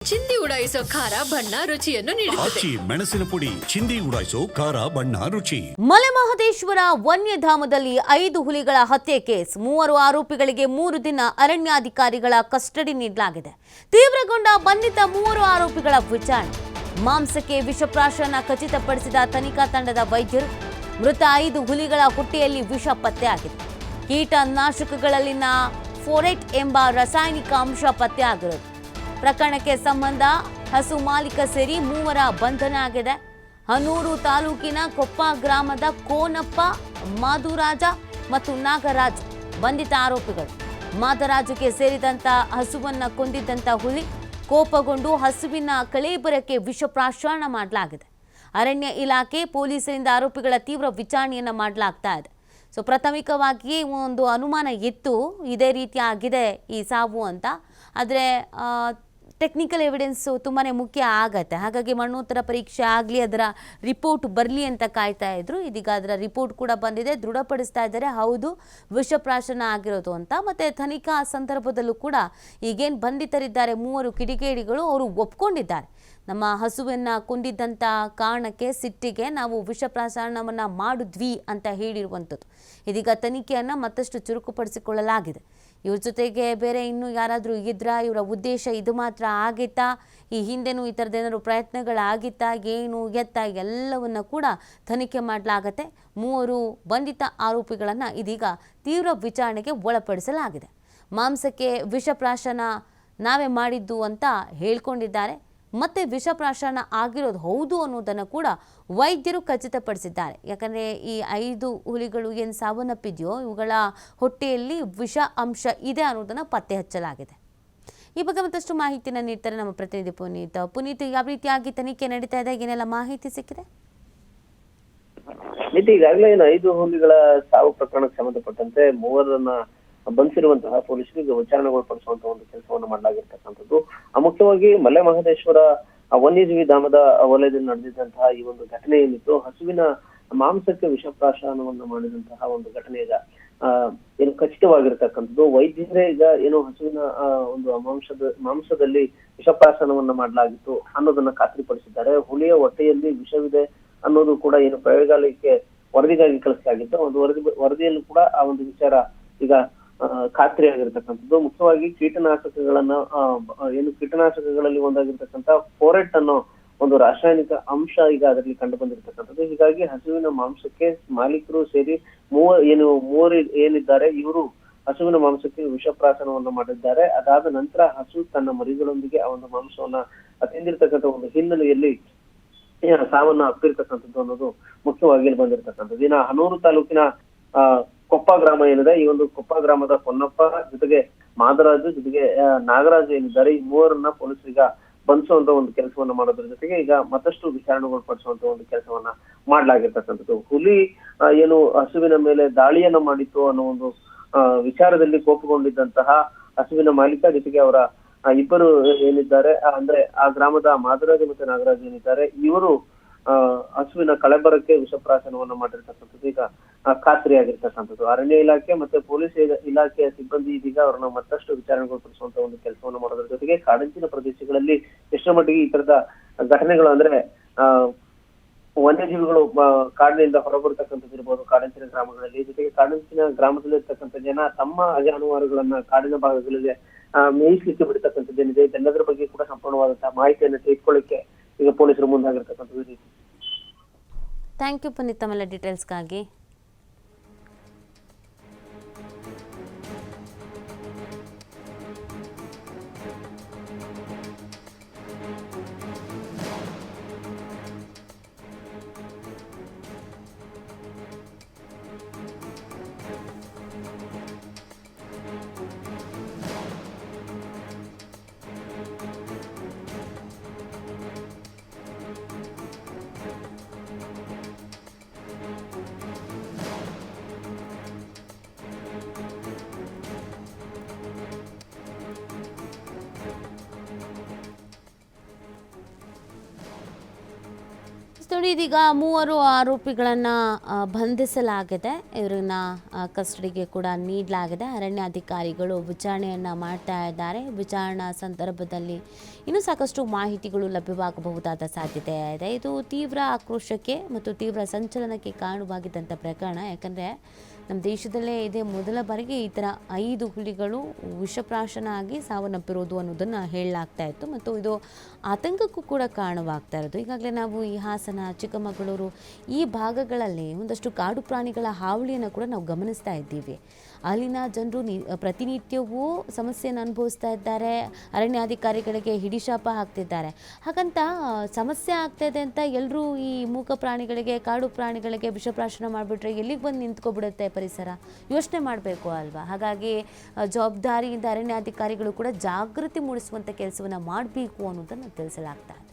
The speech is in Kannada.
ಚಿಂದಿ ಉಡಾಯಿಸೋ ಖಾರ ಬಣ್ಣ ರುಚಿಯನ್ನು ನೀಡುತ್ತದೆ. ಮೆಣಸಿನ ಪುಡಿ ಚಿಂದಿ ಉಡಾಯಿಸೋ ಖಾರ ಬಣ್ಣ ರುಚಿ. ಮಲೆಮಹದೇಶ್ವರ ವನ್ಯಧಾಮದಲ್ಲಿ 5 ಹುಲಿಗಳ ಹತ್ಯೆ ಕೇಸ್. 3 ಆರೋಪಿಗಳಿಗೆ 3 ದಿನ ಅರಣ್ಯಾಧಿಕಾರಿಗಳ ಕಸ್ಟಡಿ ನೀಡಲಾಗಿದೆ. ತೀವ್ರಗೊಂಡ ಬಂಧಿತ 3 ಆರೋಪಿಗಳ ವಿಚಾರಣೆ. ಮಾಂಸಕ್ಕೆ ವಿಷಪ್ರಾಶನ ಖಚಿತಪಡಿಸಿದ ತನಿಖಾ ತಂಡದ ವೈದ್ಯರು. ಮೃತ 5 ಹುಲಿಗಳ ಹೊಟ್ಟೆಯಲ್ಲಿ ವಿಷ ಪತ್ತೆಯಾಗಿದೆ. ಕೀಟನಾಶಕಗಳಲ್ಲಿನ ಫೋರೆಟ್ ಎಂಬ ರಾಸಾಯನಿಕ ಅಂಶ ಪತ್ತೆಯಾಗಿರುವುದು. ಪ್ರಕರಣಕ್ಕೆ ಸಂಬಂಧ ಹಸು ಮಾಲೀಕ ಸೇರಿ 3 ಬಂಧನ ಆಗಿದೆ. ಹನೂರು ತಾಲೂಕಿನ ಕೊಪ್ಪ ಗ್ರಾಮದ ಕೋನಪ್ಪ, ಮಾಧುರಾಜ ಮತ್ತು ನಾಗರಾಜ್ ಬಂಧಿತ ಆರೋಪಿಗಳು. ಮಾಧರಾಜುಗೆ ಸೇರಿದಂತ ಹಸುವನ್ನ ಕೊಂದಿದ್ದಂತ ಹುಲಿ ಕೋಪಗೊಂಡು ಹಸುವಿನ ಕಳೇಬರಕ್ಕೆ ವಿಷಪ್ರಾಶನ ಮಾಡಲಾಗಿದೆ. ಅರಣ್ಯ ಇಲಾಖೆ ಪೊಲೀಸರಿಂದ ಆರೋಪಿಗಳ ತೀವ್ರ ವಿಚಾರಣೆಯನ್ನ ಮಾಡಲಾಗ್ತಾ ಇದೆ. ಸೊ ಪ್ರಾಥಮಿಕವಾಗಿ ಒಂದು ಅನುಮಾನ ಇತ್ತು, ಇದೇ ರೀತಿ ಆಗಿದೆ ಈ ಸಾವು ಅಂತ. ಆದರೆ ಟೆಕ್ನಿಕಲ್ ಎವಿಡೆನ್ಸು ತುಂಬಾ ಮುಖ್ಯ ಆಗತ್ತೆ. ಹಾಗಾಗಿ ಮರಣೋತ್ತರ ಪರೀಕ್ಷೆ ಆಗಲಿ, ಅದರ ರಿಪೋರ್ಟ್ ಬರಲಿ ಅಂತ ಕಾಯ್ತಾ ಇದ್ರು. ಇದೀಗ ಅದರ ರಿಪೋರ್ಟ್ ಕೂಡ ಬಂದಿದೆ, ದೃಢಪಡಿಸ್ತಾ ಇದ್ದಾರೆ ಹೌದು ವಿಷಪ್ರಾಶನ ಆಗಿರೋದು ಅಂತ. ಮತ್ತು ತನಿಖಾ ಸಂದರ್ಭದಲ್ಲೂ ಕೂಡ ಈಗೇನು ಬಂಧಿತರಿದ್ದಾರೆ 3 ಕಿಡಿಗೇಡಿಗಳು, ಅವರು ಒಪ್ಕೊಂಡಿದ್ದಾರೆ. ನಮ್ಮ ಹಸುವನ್ನು ಕೊಂದಿದ್ದಂಥ ಕಾರಣಕ್ಕೆ ಸಿಟ್ಟಿಗೆ ನಾವು ವಿಷಪ್ರಾಶನವನ್ನು ಮಾಡಿದ್ವಿ ಅಂತ ಹೇಳಿರುವಂಥದ್ದು. ಇದೀಗ ತನಿಖೆಯನ್ನು ಮತ್ತಷ್ಟು ಚುರುಕುಪಡಿಸಿಕೊಳ್ಳಲಾಗಿದೆ. ಇವ್ರ ಜೊತೆಗೆ ಬೇರೆ ಇನ್ನೂ ಯಾರಾದರೂ ಇದ್ರಾ, ಇವರ ಉದ್ದೇಶ ಇದು ಮಾತ್ರ ಆಗಿತ್ತಾ, ಈ ಹಿಂದೆನೂ ಈ ಥರದ್ದೇನಾದ್ರು ಪ್ರಯತ್ನಗಳಾಗಿತ್ತಾ, ಏನು ಎತ್ತ ಎಲ್ಲವನ್ನು ಕೂಡ ತನಿಖೆ ಮಾಡಲಾಗತ್ತೆ. 3 ಬಂಧಿತ ಆರೋಪಿಗಳನ್ನು ಇದೀಗ ತೀವ್ರ ವಿಚಾರಣೆಗೆ ಒಳಪಡಿಸಲಾಗಿದೆ. ಮಾಂಸಕ್ಕೆ ವಿಷಪ್ರಾಶನ ನಾವೇ ಮಾಡಿದ್ದು ಅಂತ ಹೇಳ್ಕೊಂಡಿದ್ದಾರೆ. ಮತ್ತೆ ವಿಷಪ್ರಾಶನ ಆಗಿರೋದು ಹೌದು ಅನ್ನೋದನ್ನು ಕೂಡ ವೈದ್ಯರು ಖಚಿತಪಡಿಸಿದ್ದಾರೆ. ಯಾಕಂದರೆ ಈ 5 ಹುಲಿಗಳು ಏನು ಸಾವನ್ನಪ್ಪಿದೆಯೋ ಇವುಗಳ ಹೊಟ್ಟೆಯಲ್ಲಿ ವಿಷ ಅಂಶ ಇದೆ ಅನ್ನೋದನ್ನು ಪತ್ತೆ ಹಚ್ಚಲಾಗಿದೆ. ಈ ಬಗ್ಗೆ ಮತ್ತಷ್ಟು ಮಾಹಿತಿನ ನೀಡ್ತಾರೆ ನಮ್ಮ ಪ್ರತಿನಿಧಿ ಪುನೀತ್. ಯಾವ ರೀತಿಯಾಗಿ ತನಿಖೆ ನಡೀತಾ ಇದೆ, ಏನೆಲ್ಲ ಮಾಹಿತಿ ಸಿಕ್ಕಿದೆ? ಈಗಾಗಲೇ 5 ಹುಲಿಗಳ ಸಾವು ಪ್ರಕರಣಕ್ಕೆ ಸಂಬಂಧಪಟ್ಟಂತೆ 3ರನ್ನ ಬಂಧಿಸಿರುವಂತಹ ಪೊಲೀಸರಿಗೆ ವಿಚಾರಣೆಗೊಳಪಡಿಸುವಂತ ಒಂದು ಕೆಲಸವನ್ನು ಮಾಡಲಾಗಿರ್ತಕ್ಕಂಥದ್ದು. ಮುಖ್ಯವಾಗಿ ಮಲೆಮಹದೇಶ್ವರ ವನ್ಯಜೀವಿ ಧಾಮದ ವಲಯದಲ್ಲಿ ನಡೆದಿದ್ದಂತಹ ಈ ಒಂದು ಘಟನೆ ಏನಿತ್ತು, ಹಸುವಿನ ಮಾಂಸಕ್ಕೆ ವಿಷಪ್ರಾಶನವನ್ನು ಮಾಡಿದಂತಹ ಒಂದು ಘಟನೆ ಈಗ ಏನು ಖಚಿತವಾಗಿರ್ತಕ್ಕಂಥದ್ದು. ವೈದ್ಯರೇ ಈಗ ಏನು ಹಸುವಿನ ಒಂದು ಮಾಂಸದಲ್ಲಿ ವಿಷಪ್ರಾಶನವನ್ನ ಮಾಡಲಾಗಿತ್ತು ಅನ್ನೋದನ್ನ ಖಾತ್ರಿಪಡಿಸಿದ್ದಾರೆ. ಹುಲಿಯ ಹೊಟ್ಟೆಯಲ್ಲಿ ವಿಷವಿದೆ ಅನ್ನೋದು ಕೂಡ ಏನು ಪ್ರಯೋಗಾಲಯಕ್ಕೆ ವರದಿಗಾಗಿ ಕಳಿಸಲಾಗಿತ್ತು. ಒಂದು ವರದಿಯಲ್ಲೂ ಕೂಡ ಆ ಒಂದು ವಿಚಾರ ಈಗ ಖಾತ್ರಿಯಾಗಿರ್ತಕ್ಕಂಥದ್ದು. ಮುಖ್ಯವಾಗಿ ಕೀಟನಾಶಕಗಳಲ್ಲಿ ಒಂದಾಗಿರ್ತಕ್ಕಂಥ ಫೋರೆಟ್ ಅನ್ನೋ ಒಂದು ರಾಸಾಯನಿಕ ಅಂಶ ಈಗ ಅದರಲ್ಲಿ ಕಂಡು ಬಂದಿರತಕ್ಕಂಥದ್ದು. ಹೀಗಾಗಿ ಹಸುವಿನ ಮಾಂಸಕ್ಕೆ ಮಾಲೀಕರು ಸೇರಿ 3 ಏನಿದ್ದಾರೆ ಇವರು ಹಸುವಿನ ಮಾಂಸಕ್ಕೆ ವಿಷಪ್ರಾಶನವನ್ನು ಮಾಡಿದ್ದಾರೆ. ಅದಾದ ನಂತರ ಹಸು ತನ್ನ ಮರಿಗಳೊಂದಿಗೆ ಆ ಒಂದು ಮಾಂಸವನ್ನ ತಿಂದಿರ್ತಕ್ಕಂಥ ಒಂದು ಹಿನ್ನೆಲೆಯಲ್ಲಿ ಸಾವನ್ನ ಅಪ್ಪಿರ್ತಕ್ಕಂಥದ್ದು ಅನ್ನೋದು ಮುಖ್ಯವಾಗಿ ಬಂದಿರತಕ್ಕಂಥದ್ದು. ಇನ್ನು ಹನೂರು ತಾಲೂಕಿನ ಕೊಪ್ಪ ಗ್ರಾಮ ಏನಿದೆ, ಈ ಒಂದು ಕೊಪ್ಪ ಗ್ರಾಮದ ಪೊನ್ನಪ್ಪ ಜೊತೆಗೆ ಮಾಧರಾಜು ಜೊತೆಗೆ ನಾಗರಾಜು ಏನಿದ್ದಾರೆ, ಈ 3ರನ್ನ ಪೊಲೀಸರಿಗೆ ಬಂಧಿಸುವಂತ ಒಂದು ಕೆಲಸವನ್ನ ಮಾಡೋದ್ರ ಜೊತೆಗೆ ಈಗ ಮತ್ತಷ್ಟು ವಿಚಾರಣೆಗೊಳಪಡಿಸುವಂತ ಒಂದು ಕೆಲಸವನ್ನ ಮಾಡ್ಲಾಗಿರ್ತಕ್ಕಂಥದ್ದು. ಹುಲಿ ಏನು ಹಸುವಿನ ಮೇಲೆ ದಾಳಿಯನ್ನ ಮಾಡಿತ್ತು ಅನ್ನೋ ಒಂದು ವಿಚಾರದಲ್ಲಿ ಕೋಪಗೊಂಡಿದ್ದಂತಹ ಹಸುವಿನ ಮಾಲೀಕ ಜೊತೆಗೆ ಅವರ 2 ಏನಿದ್ದಾರೆ, ಅಂದ್ರೆ ಆ ಗ್ರಾಮದ ಮಾಧರಾಜು ಮತ್ತೆ ನಾಗರಾಜು ಏನಿದ್ದಾರೆ, ಇವರು ಹಸುವಿನ ಕಳೆಬರಕ್ಕೆ ವಿಷಪ್ರಾಶನವನ್ನ ಮಾಡಿರ್ತಕ್ಕಂಥದ್ದು ಈಗ ಖಾತ್ರಿಯಾಗಿರ್ತಕ್ಕಂಥದ್ದು. ಅರಣ್ಯ ಇಲಾಖೆ ಮತ್ತೆ ಪೊಲೀಸ್ ಇಲಾಖೆಯ ಸಿಬ್ಬಂದಿ ಇದೀಗ ಅವ್ರನ್ನ ಮತ್ತಷ್ಟು ವಿಚಾರಣೆಗೊಳಪಡಿಸುವಂತ ಒಂದು ಕೆಲಸವನ್ನು ಮಾಡೋದ್ರ ಜೊತೆಗೆ ಕಾಡಂಚಿನ ಪ್ರದೇಶಗಳಲ್ಲಿ ಎಷ್ಟರ ಮಟ್ಟಿಗೆ ಈ ತರದ ಘಟನೆಗಳು ಅಂದ್ರೆ ವನ್ಯಜೀವಿಗಳು ಕಾಡಿನಿಂದ ಹೊರಬರ್ತಕ್ಕಂಥದ್ದು ಇರ್ಬೋದು ಕಾಡಂಚಿನ ಗ್ರಾಮಗಳಲ್ಲಿ, ಜೊತೆಗೆ ಕಾಡಂಚಿನ ಗ್ರಾಮದಲ್ಲಿರ್ತಕ್ಕಂಥ ಜನ ತಮ್ಮ ಜಾನುವಾರುಗಳನ್ನ ಕಾಡಿನ ಭಾಗಗಳಿಗೆ ಮೇಯಿಸ್ಲಿಕ್ಕೆ ಬಿಡ್ತಕ್ಕಂಥದ್ದು ಏನಿದೆ, ಇದೆಲ್ಲದರ ಬಗ್ಗೆ ಕೂಡ ಸಂಪೂರ್ಣವಾದಂತಹ ಮಾಹಿತಿಯನ್ನು ತೆಗೆದುಕೊಳ್ಳಿಕ್ಕೆ ಈಗ ಪೊಲೀಸರು ಮುಂದಾಗಿರ್ತಕ್ಕಂಥದ್ದು. ಥ್ಯಾಂಕ್ ಯು ಪುನೀತ್, ತಮ್ಮೆಲ್ಲ ಡೀಟೇಲ್ಸ್ಗಾಗಿ. ನೋಡಿ, ಇದೀಗ 3 ಆರೋಪಿಗಳನ್ನು ಬಂಧಿಸಲಾಗಿದೆ. ಇವರನ್ನ ಕಸ್ಟಡಿಗೆ ಕೂಡ ನೀಡಲಾಗಿದೆ. ಅರಣ್ಯಾಧಿಕಾರಿಗಳು ವಿಚಾರಣೆಯನ್ನು ಮಾಡ್ತಾ ಇದ್ದಾರೆ. ವಿಚಾರಣಾ ಸಂದರ್ಭದಲ್ಲಿ ಇನ್ನೂ ಸಾಕಷ್ಟು ಮಾಹಿತಿಗಳು ಲಭ್ಯವಾಗಬಹುದಾದ ಸಾಧ್ಯತೆ ಇದೆ. ಇದು ತೀವ್ರ ಆಕ್ರೋಶಕ್ಕೆ ಮತ್ತು ತೀವ್ರ ಸಂಚಲನಕ್ಕೆ ಕಾರಣವಾಗಿದ್ದಂಥ ಪ್ರಕರಣ. ಯಾಕಂದರೆ ನಮ್ಮ ದೇಶದಲ್ಲೇ ಇದೇ ಮೊದಲ ಬಾರಿಗೆ ಈ ಥರ 5 ಹುಲಿಗಳು ವಿಷಪ್ರಾಶನ ಆಗಿ ಸಾವನ್ನಪ್ಪಿರೋದು ಅನ್ನೋದನ್ನು ಹೇಳಲಾಗ್ತಾ ಇತ್ತು ಮತ್ತು ಇದು ಆತಂಕಕ್ಕೂ ಕೂಡ ಕಾರಣವಾಗ್ತಾ ಇರೋದು. ಈಗಾಗಲೇ ನಾವು ಈ ಹಾಸನ, ಚಿಕ್ಕಮಗಳೂರು ಈ ಭಾಗಗಳಲ್ಲಿ ಒಂದಷ್ಟು ಕಾಡು ಪ್ರಾಣಿಗಳ ಹಾವಳಿಯನ್ನು ಕೂಡ ನಾವು ಗಮನಿಸ್ತಾ ಇದ್ದೀವಿ. ಅಲ್ಲಿನ ಜನರು ಪ್ರತಿನಿತ್ಯವೂ ಸಮಸ್ಯೆಯನ್ನು ಅನುಭವಿಸ್ತಾ ಇದ್ದಾರೆ. ಅರಣ್ಯಾಧಿಕಾರಿಗಳಿಗೆ ಹಿಡಿಶಾಪ ಹಾಕ್ತಿದ್ದಾರೆ. ಹಾಗಂತ ಸಮಸ್ಯೆ ಆಗ್ತಾಯಿದೆ ಅಂತ ಎಲ್ಲರೂ ಈ ಮೂಕ ಪ್ರಾಣಿಗಳಿಗೆ, ಕಾಡು ಪ್ರಾಣಿಗಳಿಗೆ ವಿಷಪ್ರಾಶನ ಮಾಡಿಬಿಟ್ರೆ ಎಲ್ಲಿಗೆ ಬಂದು ನಿಂತ್ಕೊಬಿಡುತ್ತೆ ಪರಿಸರ? ಯೋಚನೆ ಮಾಡಬೇಕು ಅಲ್ವಾ? ಹಾಗಾಗಿ ಜವಾಬ್ದಾರಿಯಿಂದ ಅರಣ್ಯಾಧಿಕಾರಿಗಳು ಕೂಡ ಜಾಗೃತಿ ಮೂಡಿಸುವಂಥ ಕೆಲಸವನ್ನು ಮಾಡಬೇಕು ಅನ್ನೋದನ್ನು ತಿಳಿಸಲಾಗ್ತಾ ಇದೆ.